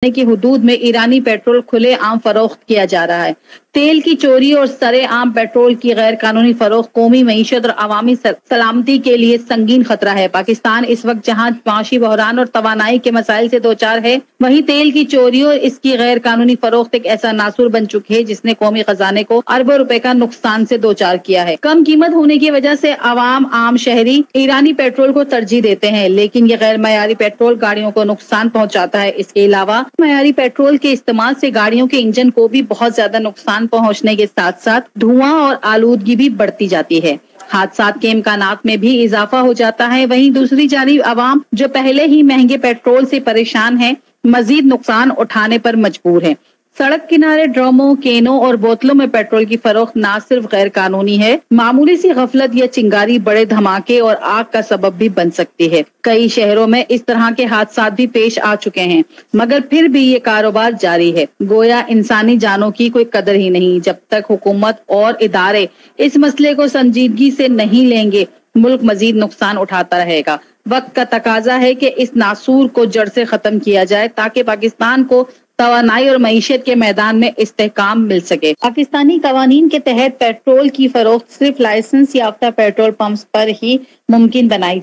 की हुदूद में ईरानी पेट्रोल खुले आम फरोख्त किया जा रहा है। तेल की चोरी और सरे आम पेट्रोल की गैर कानूनी फरोख्त कौमी मईशत और अवामी सलामती के लिए संगीन खतरा है। पाकिस्तान इस वक्त जहां माशी बहरान और तवानाई के मसाइल से दो चार है, वहीं तेल की चोरी और इसकी गैर कानूनी फरोख्त एक ऐसा नासूर बन चुकी है जिसने कौमी खजाने को अरबों रुपए का नुकसान से दो चार किया है। कम कीमत होने की वजह से आम शहरी ईरानी पेट्रोल को तरजीह देते हैं, लेकिन ये गैर मयारी पेट्रोल गाड़ियों को नुकसान पहुंचाता है। इसके अलावा मयारी पेट्रोल के इस्तेमाल से गाड़ियों के इंजन को भी बहुत ज्यादा नुकसान पहुंचने के साथ साथ धुआं और आलूदगी भी बढ़ती जाती है। हादसात के इम्कानात में भी इजाफा हो जाता है। वहीं दूसरी जानिब अवाम जो पहले ही महंगे पेट्रोल से परेशान है, मजीद नुकसान उठाने पर मजबूर है। सड़क किनारे ड्रमों, केनों और बोतलों में पेट्रोल की फरोख्त न सिर्फ गैर कानूनी है, मामूली सी गफलत या चिंगारी बड़े धमाके और आग का सबब भी बन सकती है। कई शहरों में इस तरह के हादसात भी पेश आ चुके हैं, मगर फिर भी ये कारोबार जारी है। गोया इंसानी जानों की कोई कदर ही नहीं। जब तक हुकूमत और इदारे इस मसले को संजीदगी से नहीं लेंगे, मुल्क मजीद नुकसान उठाता रहेगा। वक्त का तकाजा है कि इस नासूर को जड़ से खत्म किया जाए ताकि पाकिस्तान को तवानाई और मईशत के मैदान में इस्तेहकाम मिल सके। पाकिस्तानी कवानीन के तहत पेट्रोल की फरोख्त सिर्फ लाइसेंस याफ्ता पेट्रोल पंप्स पर ही मुमकिन बनाई